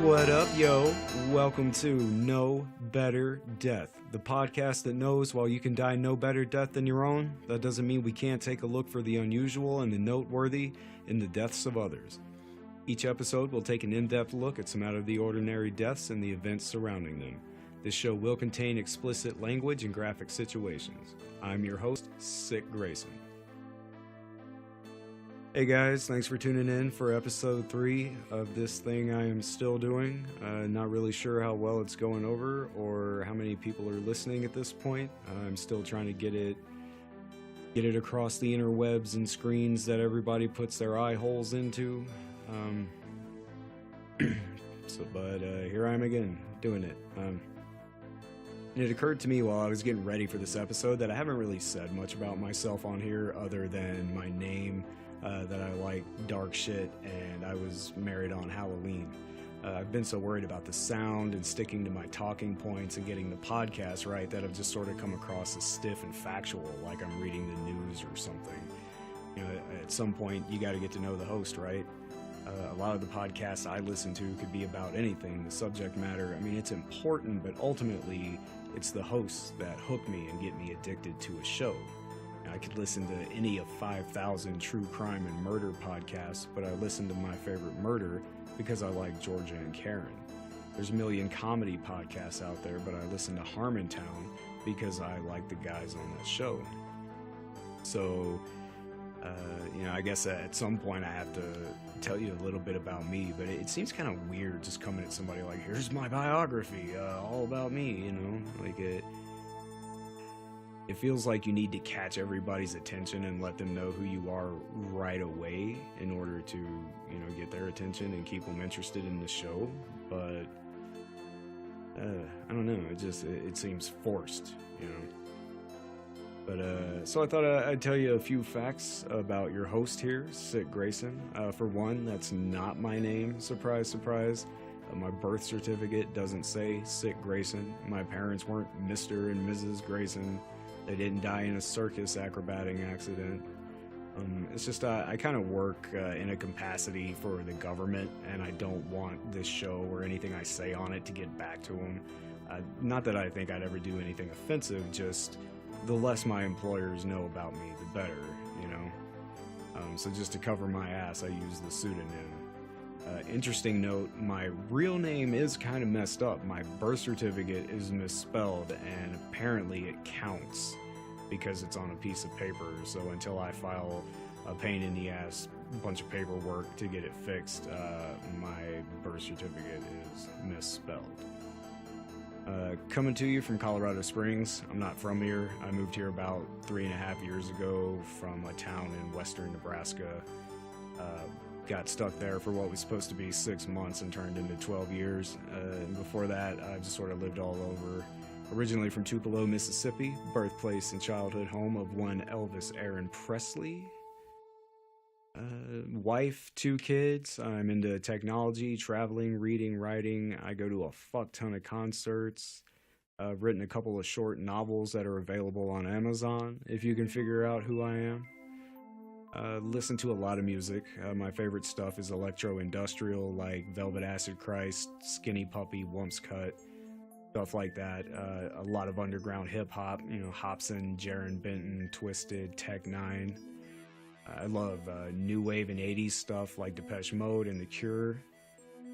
What up, yo? Welcome to No Better Death, the podcast that knows while you can die no better death than your own, that doesn't mean we can't take a look for the unusual and the noteworthy in the deaths of others. Each episode will take an in-depth look at some out-of-the-ordinary deaths and the events surrounding them. This show will contain explicit language and graphic situations. I'm your host, Sick Grayson. Hey guys, thanks for tuning in for episode 3 of this thing I am still doing. Not really sure how well it's going over or how many people are listening at this point. I'm still trying to get it across the interwebs and screens that everybody puts their eye holes into. But here I am again, doing it. And it occurred to me while I was getting ready for this episode that I haven't really said much about myself on here other than my name, that I like dark shit, and I was married on Halloween. I've been so worried about the sound and sticking to my talking points and getting the podcast right that I've just sort of come across as stiff and factual, like I'm reading the news or something. You know, at some point you got to get to know the host, right? A lot of the podcasts I listen to could be about anything. The subject matter, I mean, it's important, but ultimately it's the hosts that hook me and get me addicted to a show. I could listen to any of 5,000 true crime and murder podcasts, but I listen to My Favorite Murder because I like Georgia and Karen. There's a million comedy podcasts out there, but I listen to Harmontown because I like the guys on that show. So, I guess at some point I have to tell you a little bit about me, but it seems kind of weird just coming at somebody like, here's my biography, all about me, like it feels like you need to catch everybody's attention and let them know who you are right away in order to, get their attention and keep them interested in the show. But, I don't know, it seems forced, But, so I thought I'd tell you a few facts about your host here, Sick Grayson. For one, that's not my name, surprise, surprise. My birth certificate doesn't say Sick Grayson. My parents weren't Mr. and Mrs. Grayson. They didn't die in a circus acrobating accident. It's just I kind of work in a capacity for the government, and I don't want this show or anything I say on it to get back to them. Not that I think I'd ever do anything offensive, just the less my employers know about me, the better, So just to cover my ass, I use the pseudonym. Interesting note, my real name is kind of messed up. My birth certificate is misspelled, and apparently it counts because it's on a piece of paper. So until I file a pain in the ass bunch of paperwork to get it fixed, my birth certificate is misspelled. Coming to you from Colorado Springs. I'm not from here. I moved here about 3.5 years ago from a town in western Nebraska. Got stuck there for what was supposed to be 6 months and turned into 12 years. And before that, I've just sort of lived all over. Originally from Tupelo, Mississippi, birthplace and childhood home of one Elvis Aaron Presley. Wife, 2 kids. I'm into technology, traveling, reading, writing. I go to a fuck ton of concerts. I've written a couple of short novels that are available on Amazon, if you can figure out who I am. Listen to a lot of music. My favorite stuff is electro-industrial, like Velvet Acid Christ, Skinny Puppy, Wump's Cut, stuff like that. A lot of underground hip-hop, Hobson, Jaron Benton, Twisted, Tech Nine. I love new wave and 80s stuff like Depeche Mode and The Cure.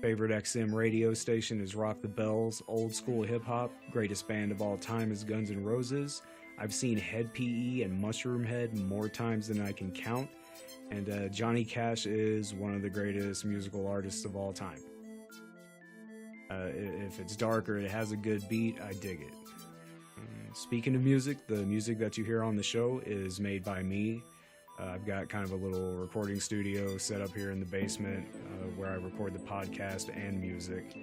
Favorite XM radio station is Rock the Bells. Old school hip-hop, greatest band of all time is Guns N' Roses. I've seen Head PE and Mushroom Head more times than I can count, and Johnny Cash is one of the greatest musical artists of all time. If it's dark or it has a good beat, I dig it. Speaking of music, the music that you hear on the show is made by me. I've got kind of a little recording studio set up here in the basement where I record the podcast and music.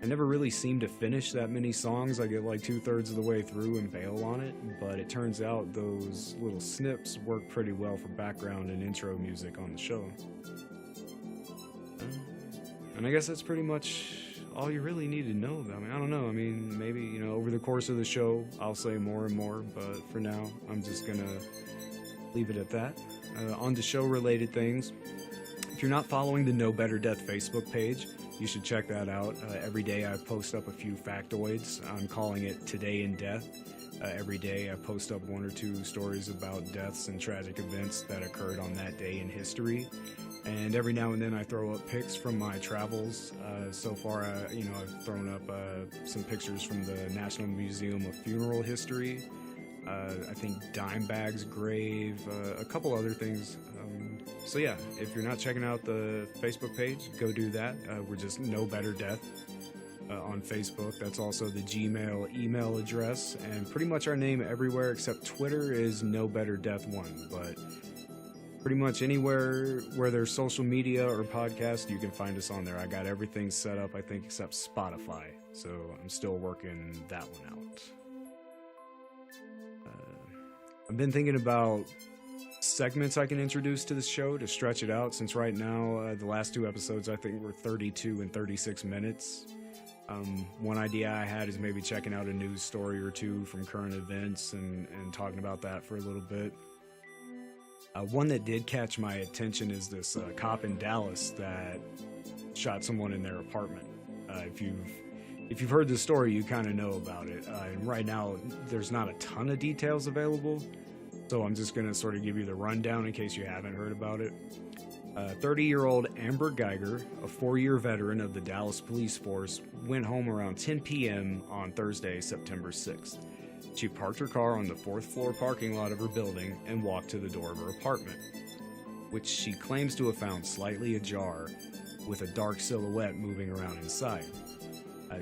I never really seem to finish that many songs. I get like 2/3 of the way through and bail on it, but it turns out those little snips work pretty well for background and intro music on the show. And I guess that's pretty much all you really need to know about me. I don't know. I mean, maybe, over the course of the show, I'll say more and more, but for now, I'm just gonna leave it at that. On to show-related things. If you're not following the No Better Death Facebook page, You should check that out. Every day I post up a few factoids. I'm calling it Today in Death. Every day I post up 1 or 2 stories about deaths and tragic events that occurred on that day in history. And every now and then I throw up pics from my travels. So far, I've thrown up some pictures from the National Museum of Funeral History. I think Dimebag's grave, a couple other things. So yeah, if you're not checking out the Facebook page, go do that. We're just No Better Death on Facebook. That's also the Gmail email address, and pretty much our name everywhere except Twitter is No Better Death 1. But pretty much anywhere where there's social media or podcast, you can find us on there. I got everything set up, I think, except Spotify. So I'm still working that one out. I've been thinking about segments I can introduce to the show to stretch it out, since right now the last 2 episodes I think were 32 and 36 minutes. One idea I had is maybe checking out a news story or 2 from current events and talking about that for a little bit. One that did catch my attention is this cop in Dallas that shot someone in their apartment. If you've heard the story, you kind of know about it. And right now, there's not a ton of details available, so I'm just going to sort of give you the rundown in case you haven't heard about it. 30-year-old Amber Geiger, a 4-year veteran of the Dallas Police Force, went home around 10 p.m. on Thursday, September 6th. She parked her car on the 4th floor parking lot of her building and walked to the door of her apartment, which she claims to have found slightly ajar, with a dark silhouette moving around inside.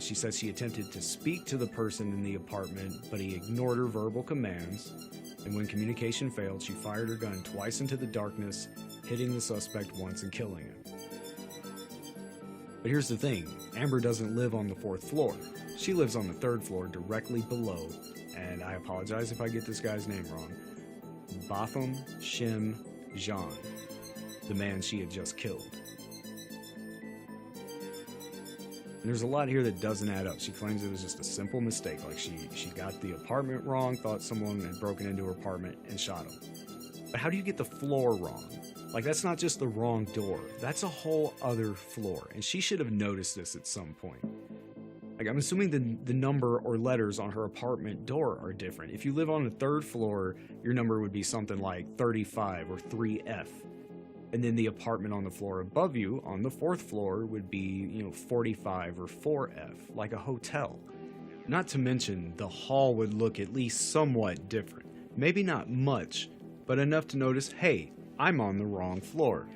She says she attempted to speak to the person in the apartment, but he ignored her verbal commands, and when communication failed, she fired her gun twice into the darkness, hitting the suspect once and killing him. But here's the thing, Amber doesn't live on the 4th floor. She lives on the 3rd floor directly below, and I apologize if I get this guy's name wrong, Botham Shem Jean, the man she had just killed. And there's a lot here that doesn't add up. She claims it was just a simple mistake, like she got the apartment wrong, thought someone had broken into her apartment and shot him. But how do you get the floor wrong? Like, that's not just the wrong door, that's a whole other floor, and she should have noticed this at some point. Like, I'm assuming the number or letters on her apartment door are different. If you live on the 3rd floor, your number would be something like 35 or 3F. And then the apartment on the floor above you, on the 4th floor, would be, 45 or 4F, like a hotel. Not to mention, the hall would look at least somewhat different. Maybe not much, but enough to notice, hey, I'm on the wrong floor.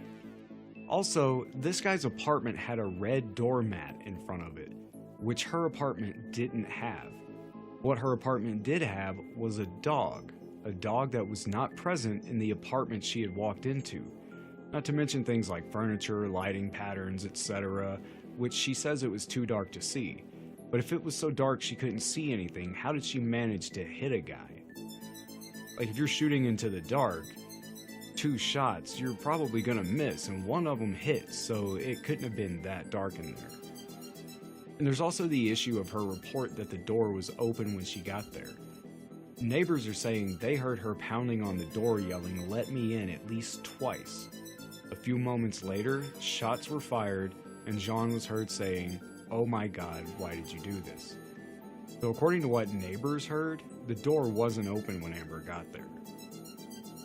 Also, this guy's apartment had a red doormat in front of it, which her apartment didn't have. What her apartment did have was a dog that was not present in the apartment she had walked into. Not to mention things like furniture, lighting patterns, etc., which she says it was too dark to see. But if it was so dark she couldn't see anything, how did she manage to hit a guy? Like, if you're shooting into the dark, 2 shots, you're probably gonna miss, and one of them hits, so it couldn't have been that dark in there. And there's also the issue of her report that the door was open when she got there. Neighbors are saying they heard her pounding on the door yelling, "Let me in," at least twice. A few moments later, shots were fired, and Jean was heard saying, "Oh my God, why did you do this?" So according to what neighbors heard, the door wasn't open when Amber got there.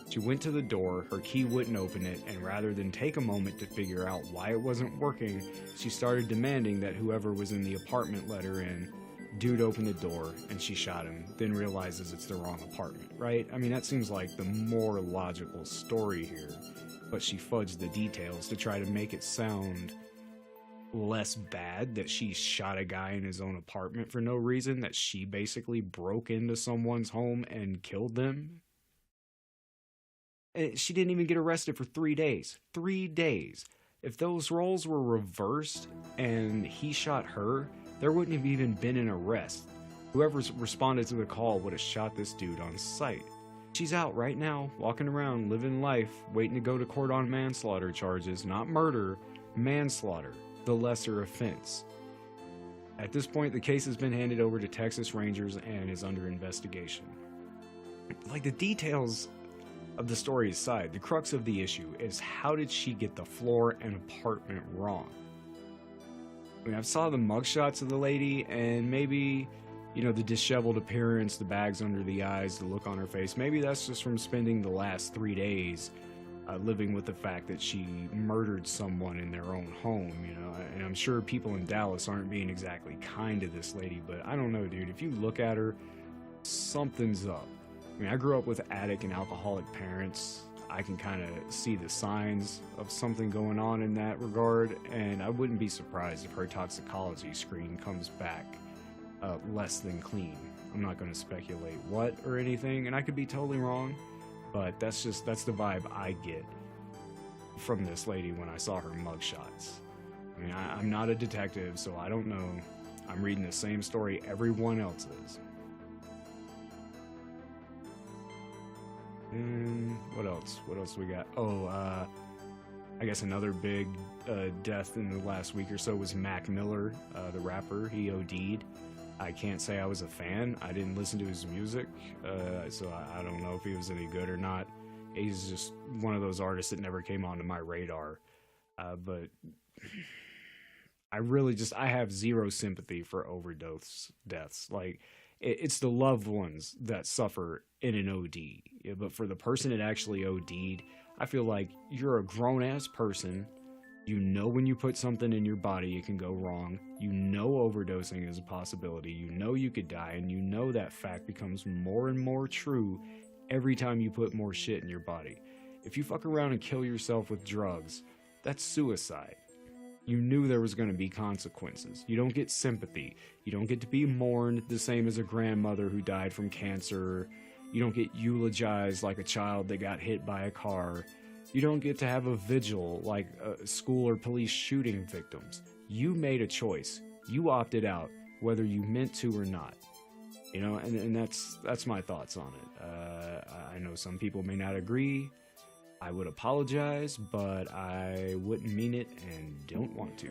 She went to the door, her key wouldn't open it, and rather than take a moment to figure out why it wasn't working, she started demanding that whoever was in the apartment let her in. Dude opened the door, and she shot him, then realizes it's the wrong apartment, right? I mean, that seems like the more logical story here, but she fudged the details to try to make it sound less bad that she shot a guy in his own apartment for no reason, that she basically broke into someone's home and killed them. And she didn't even get arrested for 3 days. 3 days. If those roles were reversed and he shot her, there wouldn't have even been an arrest. Whoever responded to the call would have shot this dude on sight. She's out right now, walking around, living life, waiting to go to court on manslaughter charges, not murder, manslaughter, the lesser offense. At this point, the case has been handed over to Texas Rangers and is under investigation. Like, the details of the story aside, the crux of the issue is, how did she get the floor and apartment wrong? I mean, I saw the mugshots of the lady, and maybe, the disheveled appearance, the bags under the eyes, the look on her face, maybe that's just from spending the last 3 days living with the fact that she murdered someone in their own home, and I'm sure people in Dallas aren't being exactly kind to this lady, but I don't know, dude. If you look at her, something's up. I mean, I grew up with addict and alcoholic parents. I can kind of see the signs of something going on in that regard, and I wouldn't be surprised if her toxicology screen comes back less than clean. I'm not going to speculate what or anything, and I could be totally wrong, but that's the vibe I get from this lady when I saw her mugshots. I mean, I'm not a detective, so I don't know. I'm reading the same story everyone else is. And what else? What else we got? I guess another big death in the last week or so was Mac Miller, the rapper. He OD'd. I can't say I was a fan. I didn't listen to his music, so I don't know if he was any good or not. He's just one of those artists that never came onto my radar. But I have zero sympathy for overdose deaths. Like, it's the loved ones that suffer in an OD. Yeah, but for the person that actually OD'd, I feel like you're a grown-ass person. You know when you put something in your body, it can go wrong. You know overdosing is a possibility. You know you could die, and you know that fact becomes more and more true every time you put more shit in your body. If you fuck around and kill yourself with drugs, that's suicide. You knew there was going to be consequences. You don't get sympathy. You don't get to be mourned the same as a grandmother who died from cancer. You don't get eulogized like a child that got hit by a car. You don't get to have a vigil like school or police shooting victims. You made a choice. You opted out, whether you meant to or not. And that's my thoughts on it. I know some people may not agree. I would apologize, but I wouldn't mean it and don't want to.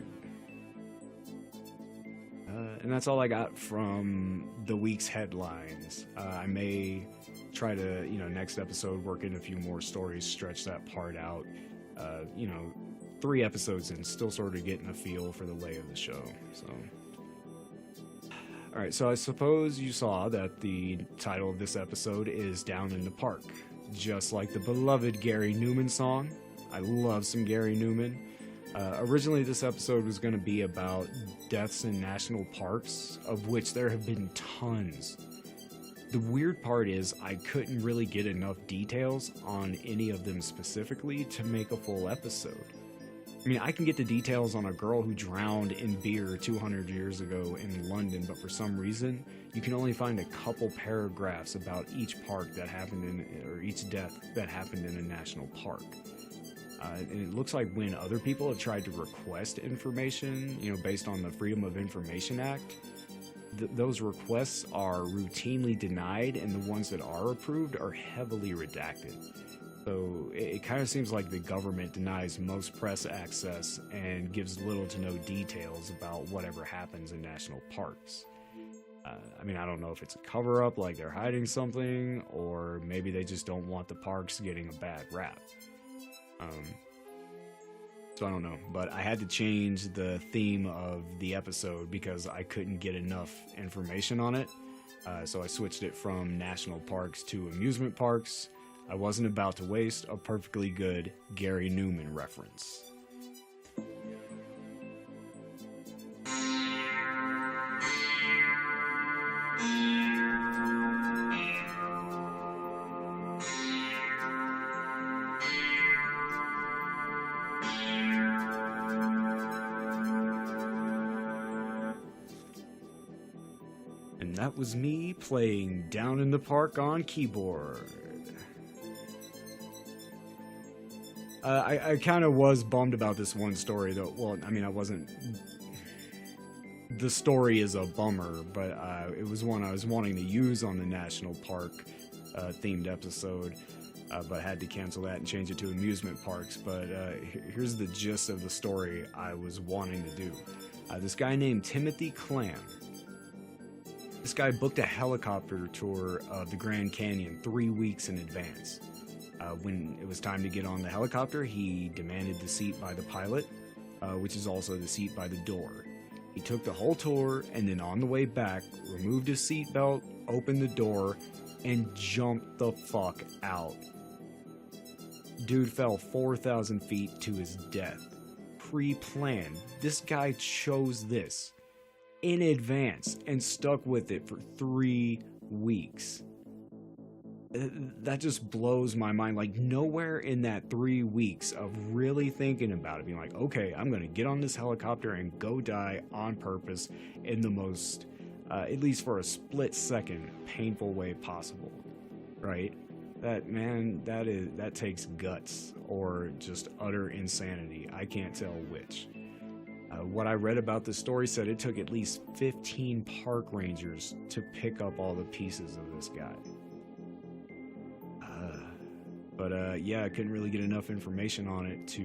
And that's all I got from the week's headlines. I may try to, next episode, work in a few more stories, stretch that part out. 3 episodes in, still sort of getting a feel for the lay of the show. So, all right, so I suppose you saw that the title of this episode is Down in the Park. Just like the beloved Gary Numan song. I love some Gary Numan. Originally, this episode was going to be about deaths in national parks, of which there have been tons. The weird part is I couldn't really get enough details on any of them specifically to make a full episode. I mean, I can get the details on a girl who drowned in beer 200 years ago in London, but for some reason, you can only find a couple paragraphs about each park that happened or each death that happened in a national park. And it looks like when other people have tried to request information, based on the Freedom of Information Act, those requests are routinely denied, and the ones that are approved are heavily redacted. So it kind of seems like the government denies most press access and gives little to no details about whatever happens in national parks. I don't know if it's a cover-up, like they're hiding something, or maybe they just don't want the parks getting a bad rap. So I don't know, but I had to change the theme of the episode because I couldn't get enough information on it. So I switched it from national parks to amusement parks. I wasn't about to waste a perfectly good Gary Numan reference. And that was me playing Down in the Park on keyboard. I kind of was bummed about this one story, though. Well, I wasn't... The story is a bummer, but it was one I was wanting to use on the National Park themed episode, but had to cancel that and change it to amusement parks. But here's the gist of the story I was wanting to do. This guy named Timothy Clam. This guy booked a helicopter tour of the Grand Canyon 3 weeks in advance. When it was time to get on the helicopter, he demanded the seat by the pilot, which is also the seat by the door. He took the whole tour and then on the way back, removed his seatbelt, opened the door, and jumped the fuck out. Dude fell 4,000 feet to his death. Pre-planned. This guy chose this in advance and stuck with it for 3 weeks. That just blows my mind. Like, nowhere in that 3 weeks of really thinking about it, being like, okay, I'm gonna get on this helicopter and go die on purpose in the most, at least for a split second, painful way possible, right? That takes guts or just utter insanity. I can't tell which. What I read about this story said it took at least 15 park rangers to pick up all the pieces of this guy. But yeah, I couldn't really get enough information on it to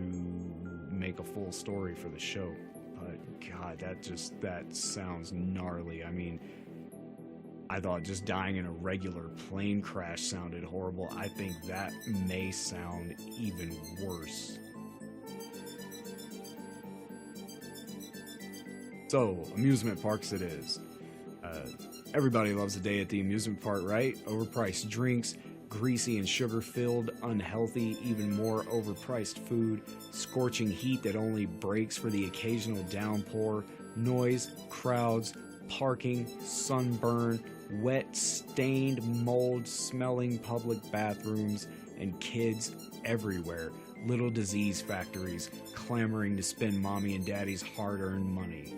make a full story for the show. But God, that sounds gnarly. I mean, I thought just dying in a regular plane crash sounded horrible. I think that may sound even worse. So, amusement parks it is. Everybody loves a day at the amusement park, right? Overpriced drinks, greasy and sugar-filled, unhealthy, even more overpriced food, scorching heat that only breaks for the occasional downpour, noise, crowds, parking, sunburn, wet, stained, mold-smelling public bathrooms, and kids everywhere. Little disease factories clamoring to spend mommy and daddy's hard-earned money.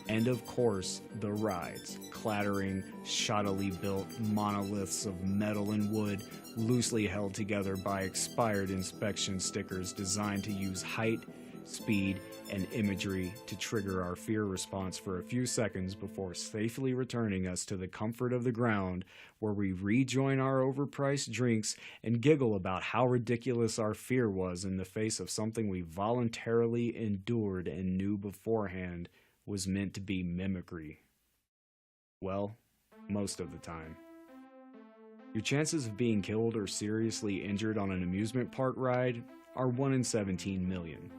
And of course, the rides, clattering, shoddily built monoliths of metal and wood, loosely held together by expired inspection stickers designed to use height, speed, and imagery to trigger our fear response for a few seconds before safely returning us to the comfort of the ground, where we rejoin our overpriced drinks and giggle about how ridiculous our fear was in the face of something we voluntarily endured and knew beforehand was meant to be mimicry. Well, most of the time. Your chances of being killed or seriously injured on an amusement park ride are 1 in 17 million.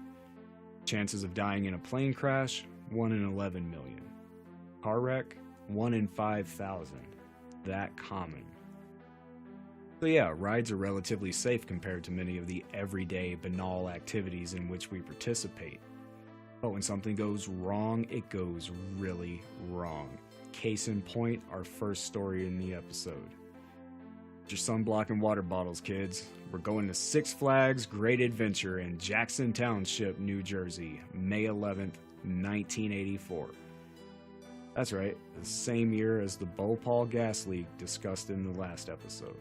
Chances of dying in a plane crash, 1 in 11 million. Car wreck, 1 in 5,000. That common. So yeah, rides are relatively safe compared to many of the everyday banal activities in which we participate. But when something goes wrong, it goes really wrong. Case in point, our first story in the episode. Get your sunblock and water bottles, kids. We're going to Six Flags Great Adventure in Jackson Township, New Jersey, May 11th, 1984. That's right, the same year as the Bhopal gas leak discussed in the last episode.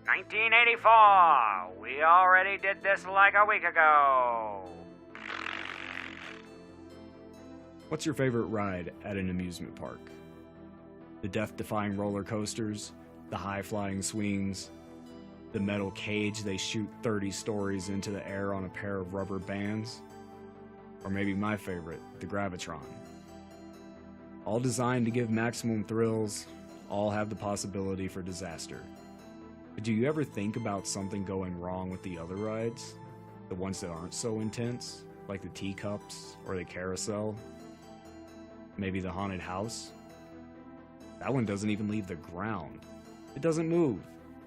1984! We already did this like a week ago! What's your favorite ride at an amusement park? The death-defying roller coasters, the high-flying swings, the metal cage they shoot 30 stories into the air on a pair of rubber bands? Or maybe my favorite, the Gravitron. All designed to give maximum thrills, all have the possibility for disaster. But do you ever think about something going wrong with the other rides? The ones that aren't so intense, like the teacups or the carousel? Maybe the haunted house? That one doesn't even leave the ground. It doesn't move.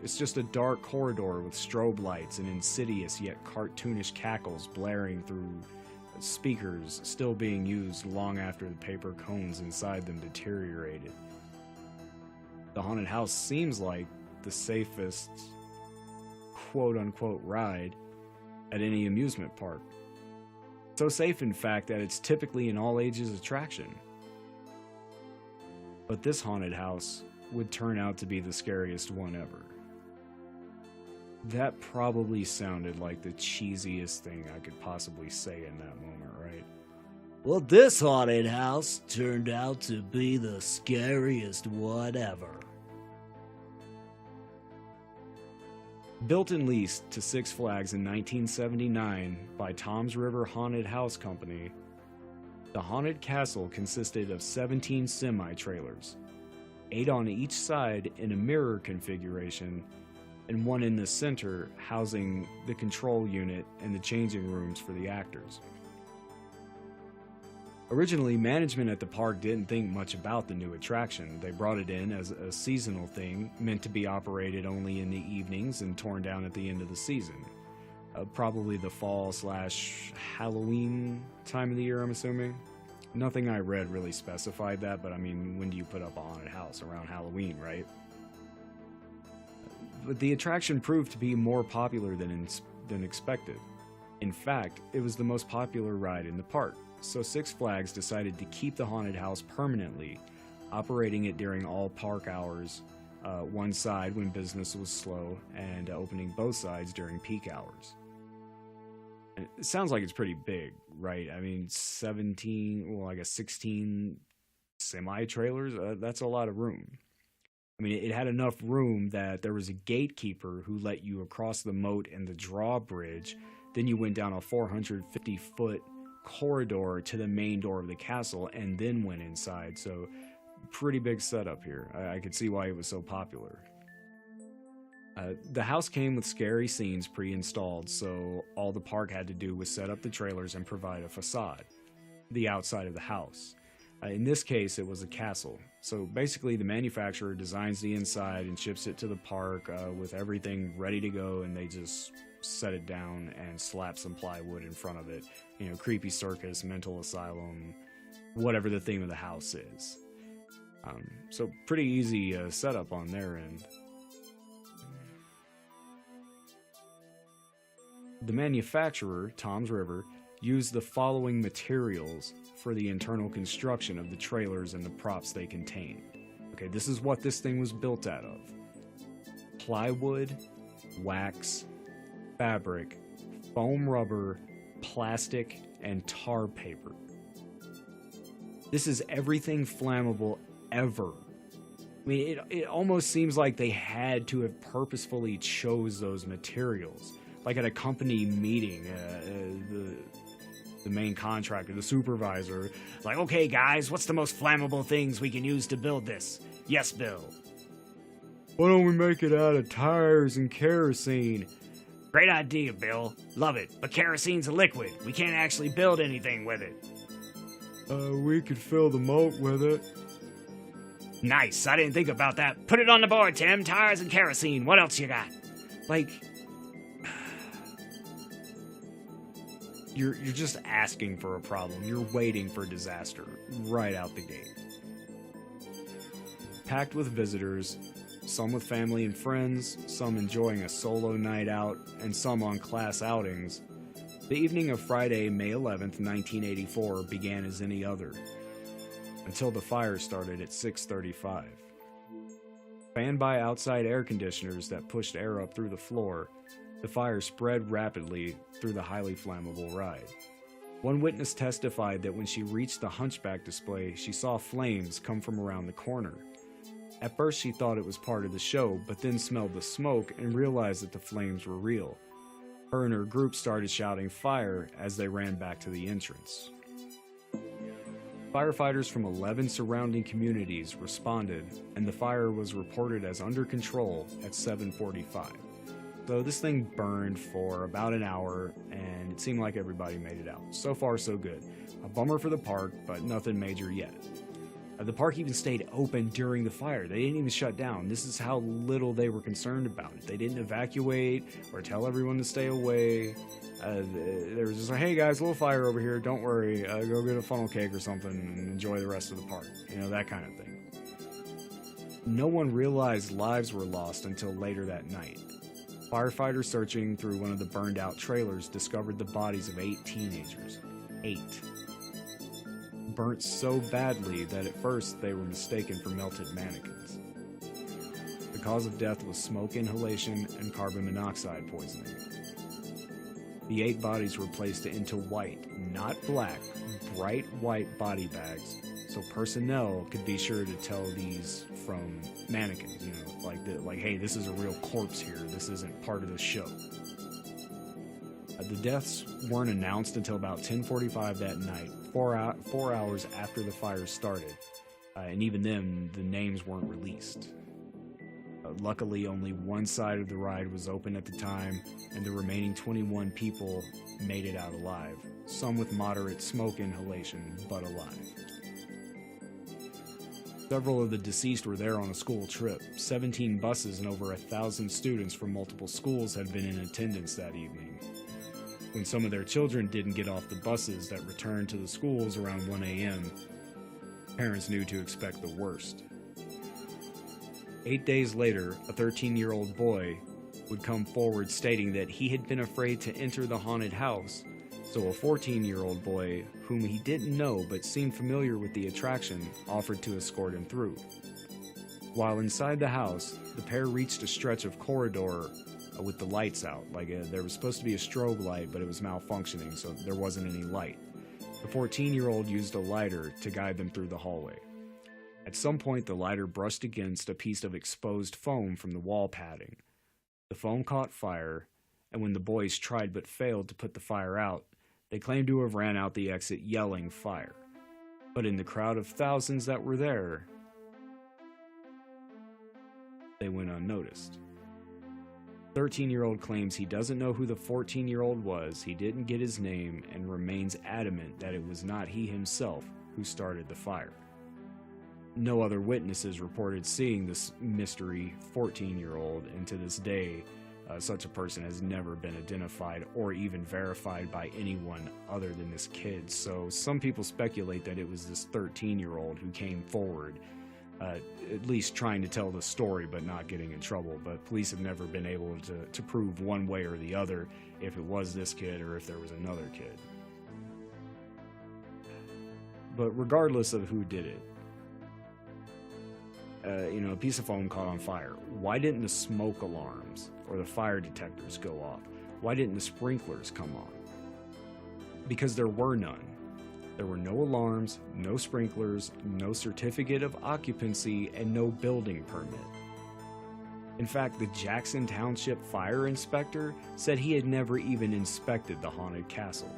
It's just a dark corridor with strobe lights and insidious yet cartoonish cackles blaring through speakers still being used long after the paper cones inside them deteriorated. The haunted house seems like the safest quote-unquote ride at any amusement park. So safe, in fact, that it's typically an all-ages attraction. But this haunted house would turn out to be the scariest one ever. That probably sounded like the cheesiest thing I could possibly say in that moment, right? Well, this haunted house turned out to be the scariest one ever. Built and leased to Six Flags in 1979 by Tom's River Haunted House Company, the haunted castle consisted of 17 semi-trailers, 8 on each side in a mirror configuration, and 1 in the center housing the control unit and the changing rooms for the actors. Originally, management at the park didn't think much about the new attraction. They brought it in as a seasonal thing, meant to be operated only in the evenings and torn down at the end of the season. Probably the fall/Halloween time of the year, I'm assuming. Nothing I read really specified that, but I mean, when do you put up a haunted house? Around Halloween, right? But the attraction proved to be more popular than expected. In fact, it was the most popular ride in the park, so Six Flags decided to keep the haunted house permanently, operating it during all park hours, one side when business was slow, and opening both sides during peak hours. And it sounds like it's pretty big, right? I mean, 16 semi-trailers, that's a lot of room. I mean, it had enough room that there was a gatekeeper who let you across the moat and the drawbridge. Then you went down a 450-foot corridor to the main door of the castle and then went inside. So, pretty big setup here. I could see why it was so popular. The house came with scary scenes pre-installed, so all the park had to do was set up the trailers and provide a facade, the outside of the house. In this case, it was a castle. So basically, the manufacturer designs the inside and ships it to the park with everything ready to go, and they just set it down and slap some plywood in front of it. You know, creepy circus, mental asylum, whatever the theme of the house is. So pretty easy setup on their end. The manufacturer, Tom's River, used the following materials for the internal construction of the trailers and the props they contained. Okay, this is what this thing was built out of: plywood, wax, fabric, foam rubber, plastic, and tar paper. This is everything flammable ever. I mean, it almost seems like they had to have purposefully chose those materials. Like at a company meeting, the main contractor, the supervisor, like, okay guys, what's the most flammable things we can use to build this? Yes, Bill. Why don't we make it out of tires and kerosene? Great idea, Bill. Love it. But kerosene's a liquid. We can't actually build anything with it. We could fill the moat with it. Nice. I didn't think about that. Put it on the board, Tim. Tires and kerosene. What else you got? Like, You're just asking for a problem. You're waiting for disaster right out the gate. Packed with visitors, some with family and friends, some enjoying a solo night out, and some on class outings, the evening of Friday, May 11th, 1984 began as any other, until the fire started at 6:35. Fanned by outside air conditioners that pushed air up through the floor, the fire spread rapidly through the highly flammable ride. One witness testified that when she reached the Hunchback display, she saw flames come from around the corner. At first she thought it was part of the show, but then smelled the smoke and realized that the flames were real. Her and her group started shouting fire as they ran back to the entrance. Firefighters from 11 surrounding communities responded, and the fire was reported as under control at 7:45. So this thing burned for about an hour, and it seemed like everybody made it out. So far, so good. A bummer for the park, but nothing major yet. The park even stayed open during the fire. They didn't even shut down. This is how little they were concerned about it. They didn't evacuate or tell everyone to stay away. They were just like, hey guys, a little fire over here. Don't worry. Go get a funnel cake or something and enjoy the rest of the park. You know, that kind of thing. No one realized lives were lost until later that night. Firefighters searching through one of the burned out trailers discovered the bodies of 8 teenagers. 8. Burnt so badly that at first they were mistaken for melted mannequins. The cause of death was smoke inhalation and carbon monoxide poisoning. The 8 bodies were placed into white, not black, bright white body bags, so personnel could be sure to tell these from mannequins, you know, like, hey, this is a real corpse here, this isn't part of the show. The deaths weren't announced until about 10:45 that night, 4 hours after the fire started, and even then, the names weren't released. Luckily, only one side of the ride was open at the time, and the remaining 21 people made it out alive, some with moderate smoke inhalation, but alive. Several of the deceased were there on a school trip. 17 buses and over 1,000 students from multiple schools had been in attendance that evening. When some of their children didn't get off the buses that returned to the schools around 1 a.m., parents knew to expect the worst. 8 days later, a 13-year-old boy would come forward stating that he had been afraid to enter the haunted house, so a 14-year-old boy, whom he didn't know but seemed familiar with the attraction, offered to escort him through. While inside the house, the pair reached a stretch of corridor with the lights out. There was supposed to be a strobe light, but it was malfunctioning, so there wasn't any light. The 14-year-old used a lighter to guide them through the hallway. At some point, the lighter brushed against a piece of exposed foam from the wall padding. The foam caught fire, and when the boys tried but failed to put the fire out, they claimed to have ran out the exit yelling fire. But in the crowd of thousands that were there, they went unnoticed. 13-year-old claims he doesn't know who the 14-year-old was, he didn't get his name, and remains adamant that it was not he himself who started the fire. No other witnesses reported seeing this mystery 14-year-old, and to this day, such a person has never been identified or even verified by anyone other than this kid. So some people speculate that it was this 13-year-old who came forward, at least trying to tell the story but not getting in trouble. But police have never been able to prove one way or the other if it was this kid or if there was another kid. But regardless of who did it, a piece of foam caught on fire. Why didn't the smoke alarms or the fire detectors go off? Why didn't the sprinklers come on? Because there were none. There were no alarms, no sprinklers, no certificate of occupancy, and no building permit. In fact, the Jackson Township fire inspector said he had never even inspected the haunted castle.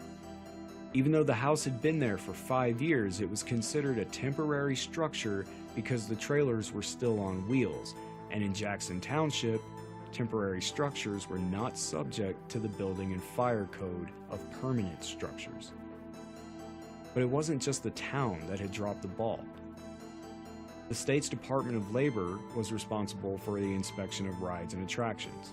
Even though the house had been there for 5 years, it was considered a temporary structure because the trailers were still on wheels, and in Jackson Township, temporary structures were not subject to the building and fire code of permanent structures. But it wasn't just the town that had dropped the ball. The state's Department of Labor was responsible for the inspection of rides and attractions.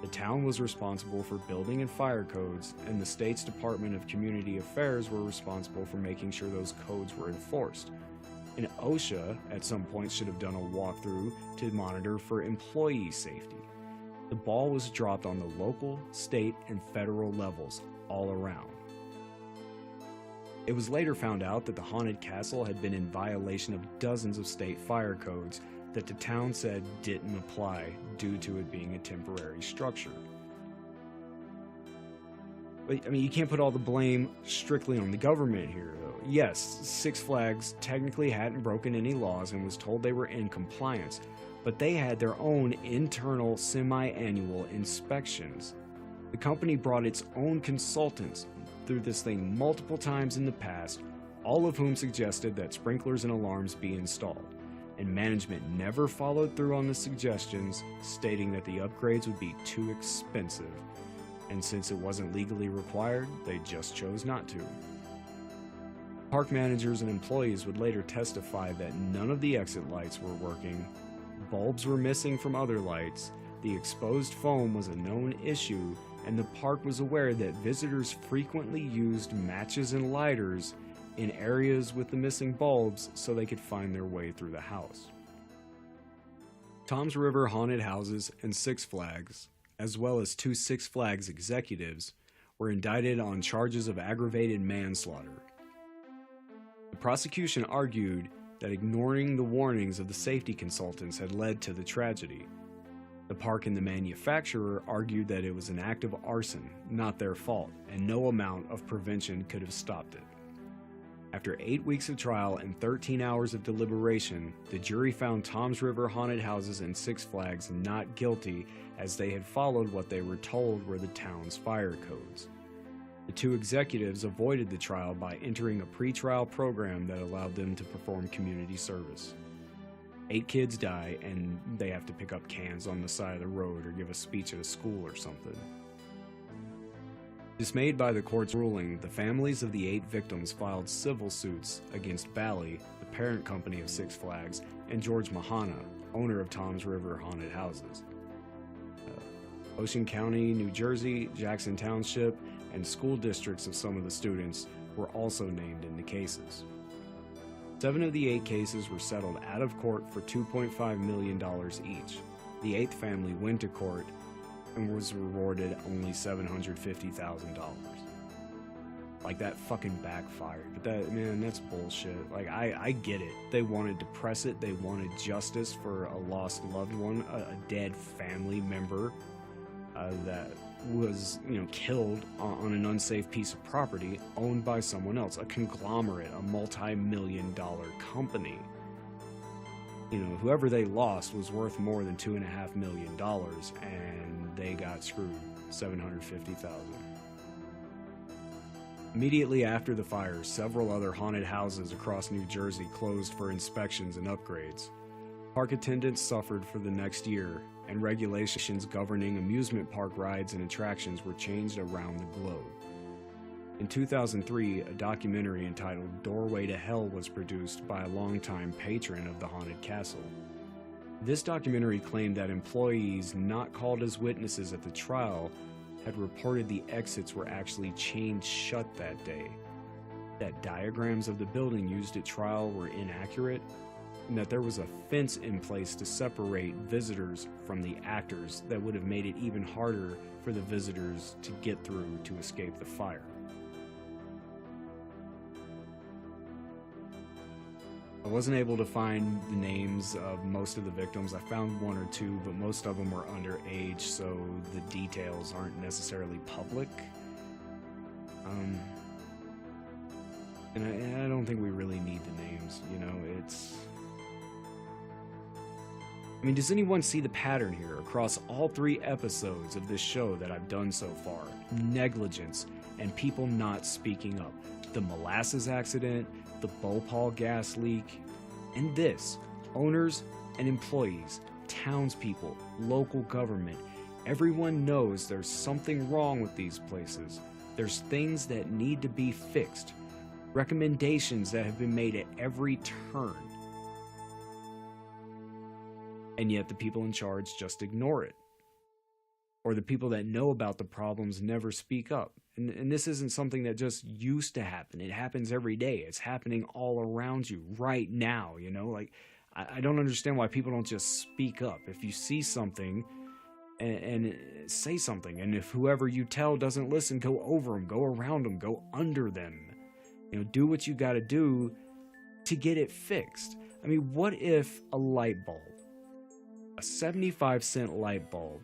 The town was responsible for building and fire codes, and the state's Department of Community Affairs were responsible for making sure those codes were enforced. And OSHA, at some point, should have done a walkthrough to monitor for employee safety. The ball was dropped on the local, state, and federal levels all around. It was later found out that the haunted castle had been in violation of dozens of state fire codes that the town said didn't apply due to it being a temporary structure. But, you can't put all the blame strictly on the government here, though. Yes, Six Flags technically hadn't broken any laws and was told they were in compliance, but they had their own internal semi-annual inspections. The company brought its own consultants through this thing multiple times in the past, all of whom suggested that sprinklers and alarms be installed, and management never followed through on the suggestions, stating that the upgrades would be too expensive, and since it wasn't legally required, they just chose not to. Park managers and employees would later testify that none of the exit lights were working, bulbs were missing from other lights, the exposed foam was a known issue, and the park was aware that visitors frequently used matches and lighters in areas with the missing bulbs so they could find their way through the house. Toms River haunted houses and Six Flags, as well as 2 Six Flags executives, were indicted on charges of aggravated manslaughter. The prosecution argued that ignoring the warnings of the safety consultants had led to the tragedy. The park and the manufacturer argued that it was an act of arson, not their fault, and no amount of prevention could have stopped it. After 8 weeks of trial and 13 hours of deliberation, the jury found Toms River Haunted Houses and Six Flags not guilty, as they had followed what they were told were the town's fire codes. The 2 executives avoided the trial by entering a pre-trial program that allowed them to perform community service. 8 kids die, and they have to pick up cans on the side of the road or give a speech at a school or something. Dismayed by the court's ruling, the families of the 8 victims filed civil suits against Bally, the parent company of Six Flags, and George Mahana, owner of Tom's River Haunted Houses. Ocean County, New Jersey, Jackson Township, and school districts of some of the students were also named in the cases. 7 of the 8 cases were settled out of court for $2.5 million each. The 8th family went to court and was rewarded only $750,000. Like, that fucking backfired. But that's bullshit. Like, I get it. They wanted to press it. They wanted justice for a lost loved one, a dead family member that was, killed on an unsafe piece of property owned by someone else, a conglomerate, a multi-million-dollar company. Whoever they lost was worth more than $2.5 million, and they got screwed, $750,000. Immediately after the fire, several other haunted houses across New Jersey closed for inspections and upgrades. Park attendants suffered for the next year, and regulations governing amusement park rides and attractions were changed around the globe. In 2003, a documentary entitled Doorway to Hell was produced by a longtime patron of the haunted castle. This documentary claimed that employees not called as witnesses at the trial had reported the exits were actually chained shut that day, that diagrams of the building used at trial were inaccurate, and that there was a fence in place to separate visitors from the actors that would have made it even harder for the visitors to get through to escape the fire. I wasn't able to find the names of most of the victims. I found 1 or 2, but most of them were underage, so the details aren't necessarily public. And I don't think we really need the names, does anyone see the pattern here across all 3 episodes of this show that I've done so far? Negligence and people not speaking up. The molasses accident, the Bhopal gas leak, and this. Owners and employees, townspeople, local government, everyone knows there's something wrong with these places. There's things that need to be fixed. Recommendations that have been made at every turn. And yet the people in charge just ignore it. Or the people that know about the problems never speak up. And this isn't something that just used to happen. It happens every day. It's happening all around you right now, I don't understand why people don't just speak up. If you see something, and say something. And if whoever you tell doesn't listen, go over them, go around them, go under them. Do what you gotta do to get it fixed. What if a light bulb, a 75-cent light bulb,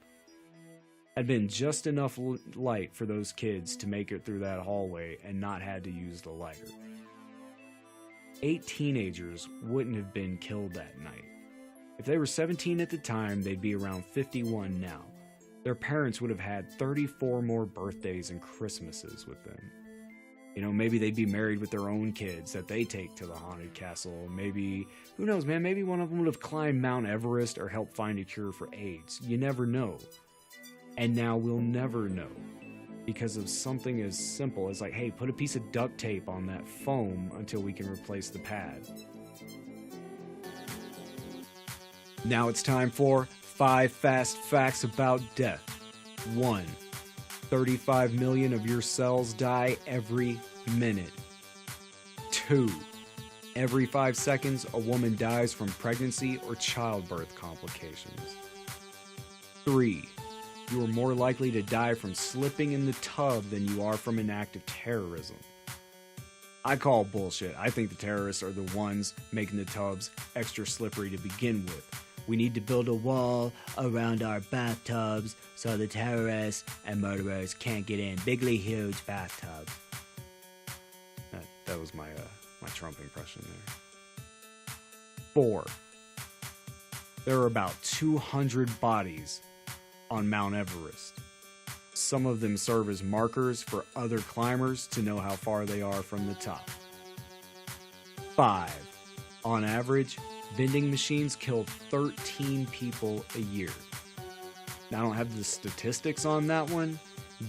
had been just enough light for those kids to make it through that hallway and not had to use the lighter? 8 teenagers wouldn't have been killed that night. If they were 17 at the time, they'd be around 51 now. Their parents would have had 34 more birthdays and Christmases with them. Maybe they'd be married with their own kids that they take to the haunted castle. Maybe, who knows, man, maybe one of them would have climbed Mount Everest or helped find a cure for AIDS. You never know. And now we'll never know because of something as simple as hey, put a piece of duct tape on that foam until we can replace the pad. Now it's time for 5 fast facts about death. 1. 35 million of your cells die every minute. 2. Every 5 seconds, a woman dies from pregnancy or childbirth complications. 3. You are more likely to die from slipping in the tub than you are from an act of terrorism. I call bullshit. I think the terrorists are the ones making the tubs extra slippery to begin with. We need to build a wall around our bathtubs so the terrorists and murderers can't get in. Bigly huge bathtub. That was my Trump impression there. 4. There are about 200 bodies on Mount Everest. Some of them serve as markers for other climbers to know how far they are from the top. 5. On average, vending machines kill 13 people a year. Now, I don't have the statistics on that one,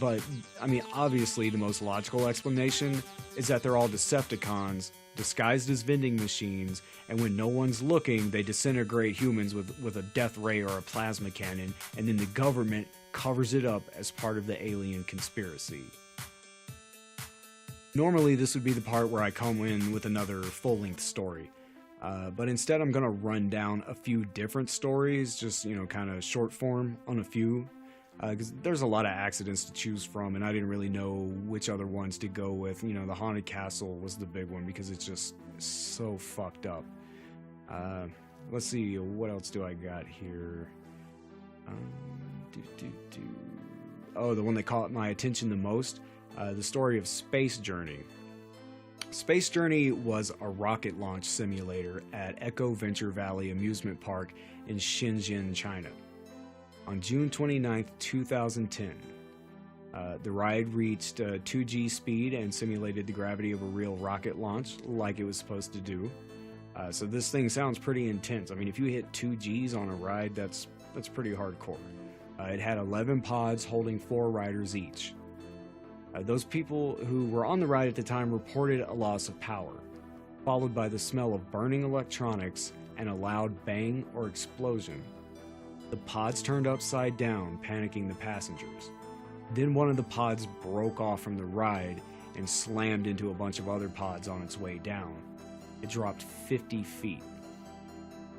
but I mean, obviously the most logical explanation is that they're all Decepticons disguised as vending machines, and when no one's looking, they disintegrate humans with a death ray or a plasma cannon, and then the government covers it up as part of the alien conspiracy. Normally, this would be the part where I come in with another full-length story, but instead I'm going to run down a few different stories, just, kind of short form on a few, because there's a lot of accidents to choose from, and I didn't really know which other ones to go with. The Haunted Castle was the big one because it's just so fucked up. Let's see, what else do I got here? Oh, the one that caught my attention the most, the story of Space Journey. Space Journey was a rocket launch simulator at Echo Venture Valley Amusement Park in Shenzhen, China. On June 29th, 2010, the ride reached 2G speed and simulated the gravity of a real rocket launch like it was supposed to do. So this thing sounds pretty intense. I mean, if you hit 2Gs on a ride, that's pretty hardcore. It had 11 pods holding 4 riders each. Those people who were on the ride at the time reported a loss of power, followed by the smell of burning electronics and a loud bang or explosion. The pods turned upside down, panicking the passengers. Then one of the pods broke off from the ride and slammed into a bunch of other pods on its way down. It dropped 50 feet.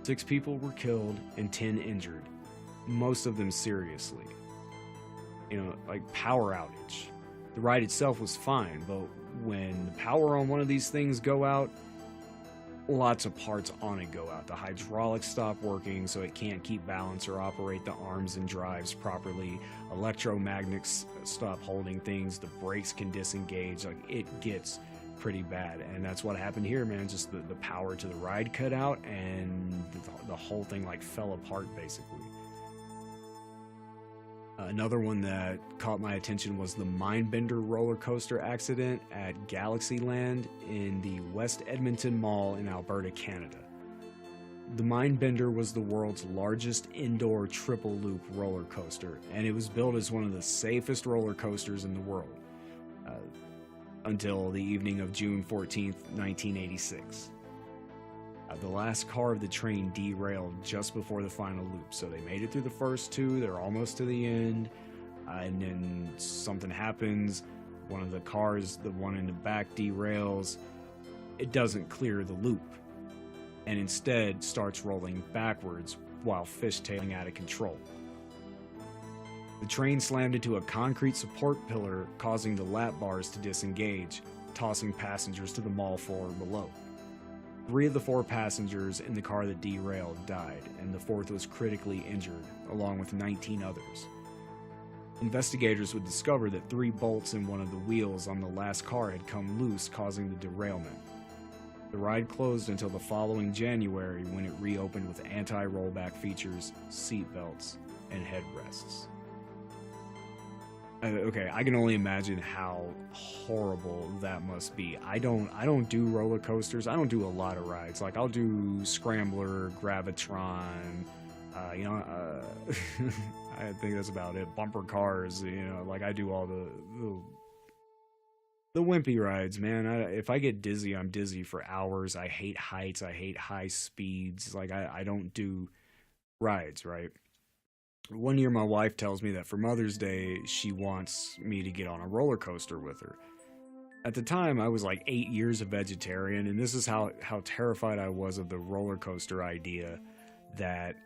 6 people were killed and 10 injured, most of them seriously. Like power outage. The ride itself was fine, but when the power on one of these things go out, lots of parts on it go out. The hydraulics stop working, so it can't keep balance or operate the arms and drives properly. Electromagnets stop holding things. The brakes can disengage. Like, it gets pretty bad, and that's what happened here, man. Just the power to the ride cut out, and the whole thing like fell apart basically. Another one that caught my attention was the Mindbender roller coaster accident at Galaxyland in the West Edmonton Mall in Alberta, Canada. The Mindbender was the world's largest indoor triple loop roller coaster, and it was billed as one of the safest roller coasters in the world until the evening of June 14th, 1986. The last car of the train derailed just before the final loop, so they made it through the first 2, they're almost to the end, and then something happens. One of the cars, the one in the back, derails. It doesn't clear the loop, and instead starts rolling backwards while fishtailing out of control. The train slammed into a concrete support pillar, causing the lap bars to disengage, tossing passengers to the mall floor below. 3 of the 4 passengers in the car that derailed died, and the 4th was critically injured, along with 19 others. Investigators would discover that 3 bolts in one of the wheels on the last car had come loose, causing the derailment. The ride closed until the following January, when it reopened with anti-rollback features, seat belts, and headrests. Okay, I can only imagine how horrible that must be. I don't do roller coasters. I don't do a lot of rides. Like, I'll do Scrambler, Gravitron, I think that's about it. Bumper cars, like I do all the wimpy rides, man. If I get dizzy, I'm dizzy for hours. I hate heights. I hate high speeds. Like, I don't do rides, right? One year my wife tells me that for Mother's Day, she wants me to get on a roller coaster with her. At the time, I was like 8 years a vegetarian, and this is how terrified I was of the roller coaster idea, that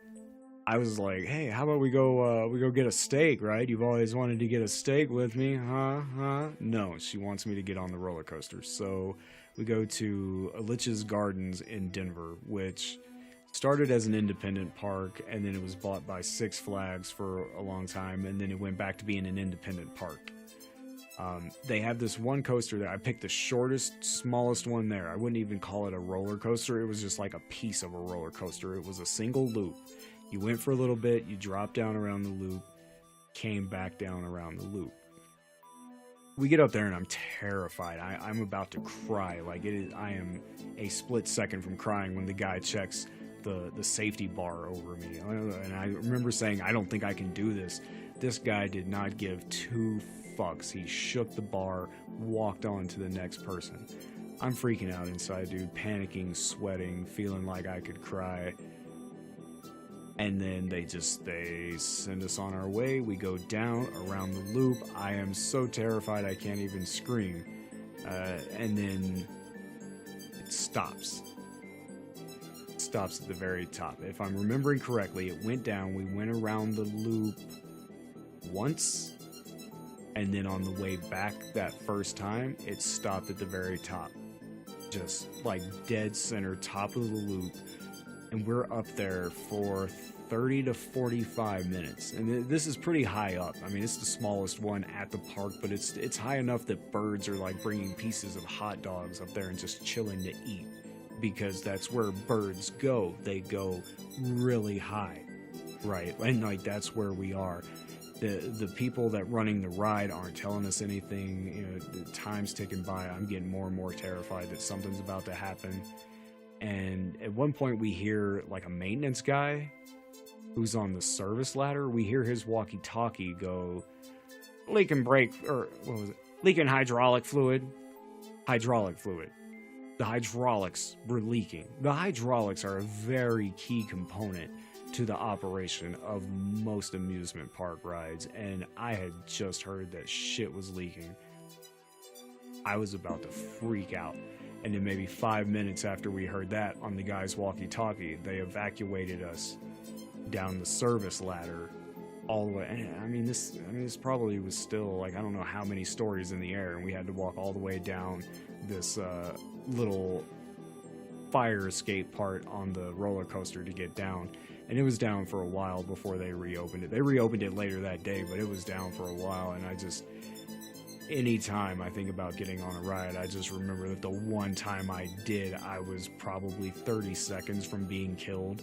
I was like, hey, how about we go get a steak, right? You've always wanted to get a steak with me, huh? No, she wants me to get on the roller coaster. So we go to Alich's Gardens in Denver, which started as an independent park, and then it was bought by Six Flags for a long time, and then it went back to being an independent park. They have this one coaster there. I picked the shortest, smallest one there. I wouldn't even call it a roller coaster. It was just like a piece of a roller coaster. It was a single loop. You went for a little bit, you dropped down around the loop, came back down around the loop. We get up there and I'm terrified. I'm about to cry. Like, I am a split second from crying when the guy checks the safety bar over me. And I remember saying, I don't think I can do this. This guy did not give two fucks. He shook the bar, walked on to the next person. I'm freaking out inside, dude, panicking, sweating, feeling like I could cry. And then they send us on our way. We go down around the loop. I am so terrified I can't even scream. And then it stops. It stops at the very top. If I'm remembering correctly, it went down. We went around the loop once. And then on the way back that first time, it stopped at the very top. Just like dead center, top of the loop. And we're up there for 30 to 45 minutes. And this is pretty high up. I mean, it's the smallest one at the park, but it's high enough that birds are like bringing pieces of hot dogs up there and just chilling to eat. Because that's where birds go. They go really high, right? And like that's where we are. The people that running the ride aren't telling us anything. You know, the time's ticking by. I'm getting more and more terrified that something's about to happen. And at one point we hear like a maintenance guy who's on the service ladder. We hear his walkie-talkie go, leaking brake, or what was it? Leaking hydraulic fluid. Hydraulic fluid. The hydraulics were leaking. The hydraulics are a very key component to the operation of most amusement park rides, and I had just heard that shit was leaking. I was about to freak out. And then maybe 5 minutes after we heard that on the guy's walkie-talkie, they evacuated us down the service ladder all the way. And I mean, this probably was still like, I don't know how many stories in the air, and we had to walk all the way down this little fire escape part on the roller coaster to get down. And it was down for a while before they reopened it. They reopened it later that day, but it was down for a while, and anytime I think about getting on a ride, I just remember that the one time I did, I was probably 30 seconds from being killed.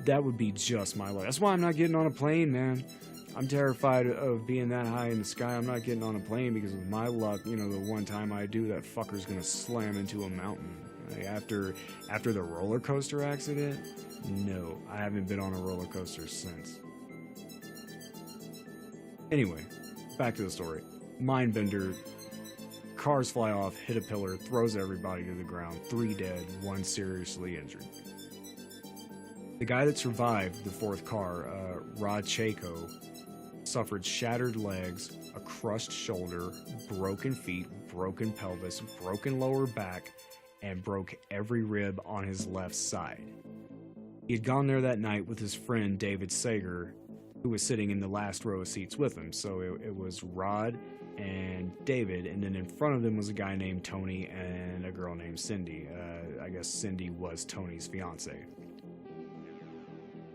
That would be just my luck. That's why I'm not getting on a plane, man. I'm terrified of being that high in the sky. I'm not getting on a plane because with my luck, you know, the one time I do, that fucker's gonna slam into a mountain. Like after the roller coaster accident, no, I haven't been on a roller coaster since. Anyway, back to the story. Mindbender, cars fly off, hit a pillar, throws everybody to the ground. 3 dead, 1 seriously injured. The guy that survived the 4th car, Rod Chaco, suffered shattered legs, a crushed shoulder, broken feet, broken pelvis, broken lower back, and broke every rib on his left side. He had gone there that night with his friend David Sager, who was sitting in the last row of seats with him. So it was Rod and David, and then in front of them was a guy named Tony and a girl named Cindy. I guess Cindy was Tony's fiance.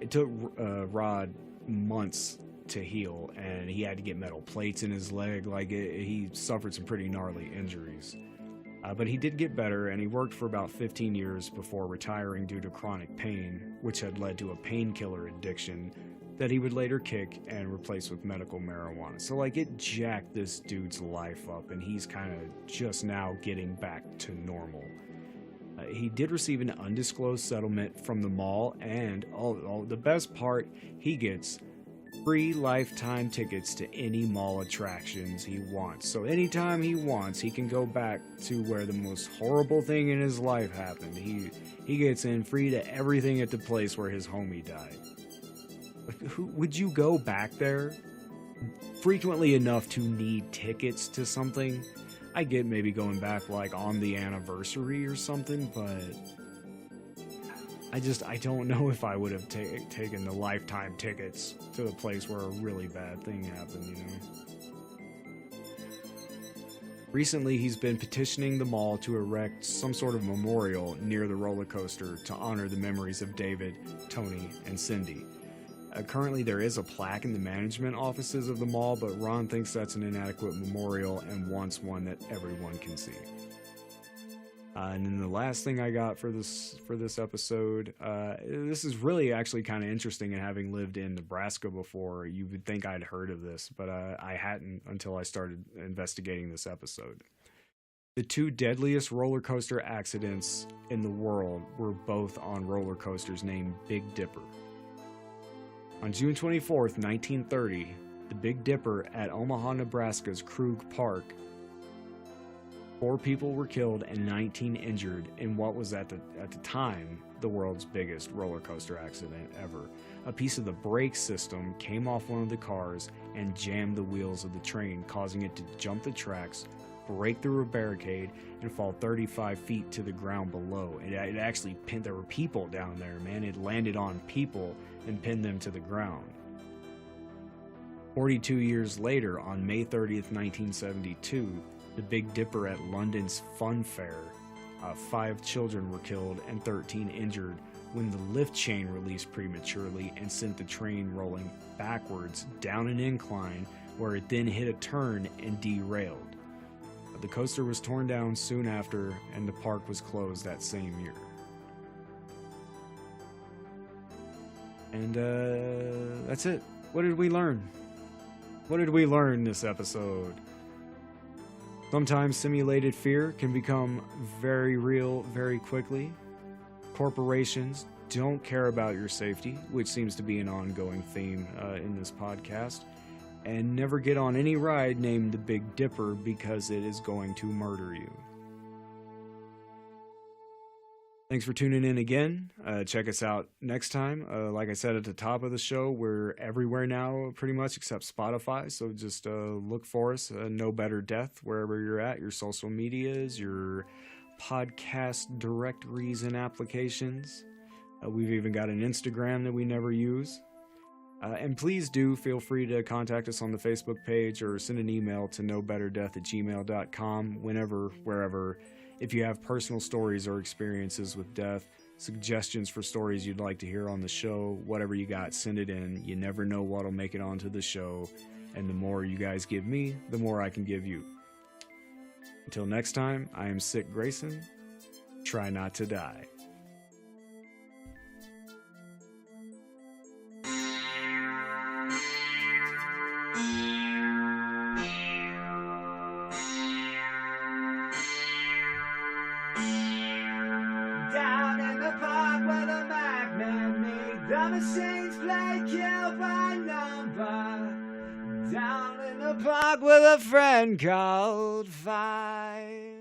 It took Rod months to heal, and he had to get metal plates in his leg. He suffered some pretty gnarly injuries. But he did get better, and he worked for about 15 years before retiring due to chronic pain, which had led to a painkiller addiction that he would later kick and replace with medical marijuana. So it jacked this dude's life up, and he's kind of just now getting back to normal. He did receive an undisclosed settlement from the mall, and the best part, he gets free lifetime tickets to any mall attractions he wants. So anytime he wants, he can go back to where the most horrible thing in his life happened. He gets in free to everything at the place where his homie died. Would you go back there frequently enough to need tickets to something? I get maybe going back on the anniversary or something, but I don't know if I would have taken the lifetime tickets to the place where a really bad thing happened, you know. Recently, he's been petitioning the mall to erect some sort of memorial near the roller coaster to honor the memories of David, Tony, and Cindy. Currently, there is a plaque in the management offices of the mall, but Ron thinks that's an inadequate memorial and wants one that everyone can see. And then the last thing I got for this episode, this is really actually kind of interesting, and having lived in Nebraska before, you would think I'd heard of this, but I hadn't until I started investigating this episode. The two deadliest roller coaster accidents in the world were both on roller coasters named Big Dipper. On June 24th, 1930, the Big Dipper at Omaha, Nebraska's Krug Park, 4 people were killed and 19 injured in what was at the time the world's biggest roller coaster accident ever. A piece of the brake system came off one of the cars and jammed the wheels of the train, causing it to jump the tracks, break through a barricade, and fall 35 feet to the ground below. It actually pinned, there were people down there, man. It landed on people and pinned them to the ground. 42 years later, on May 30th, 1972, the Big Dipper at London's Fun Fair, 5 children were killed and 13 injured when the lift chain released prematurely and sent the train rolling backwards down an incline where it then hit a turn and derailed. The coaster was torn down soon after, and the park was closed that same year. And that's it. What did we learn? What did we learn this episode? Sometimes simulated fear can become very real very quickly. Corporations don't care about your safety, which seems to be an ongoing theme in this podcast. And never get on any ride named the Big Dipper because it is going to murder you. Thanks for tuning in again. Check us out next time. Like I said at the top of the show, we're everywhere now pretty much except Spotify. So just look for us, No Better Death, wherever you're at, your social medias, your podcast directories and applications. We've even got an Instagram that we never use. And please do feel free to contact us on the Facebook page or send an email to nobetterdeath@gmail.com whenever, wherever. If you have personal stories or experiences with death, suggestions for stories you'd like to hear on the show, whatever you got, send it in. You never know what'll make it onto the show. And the more you guys give me, the more I can give you. Until next time, I am Sick Grayson. Try not to die. Down in the park where the magnet meet, the machines play kill by number. Down in the park with a friend called Five.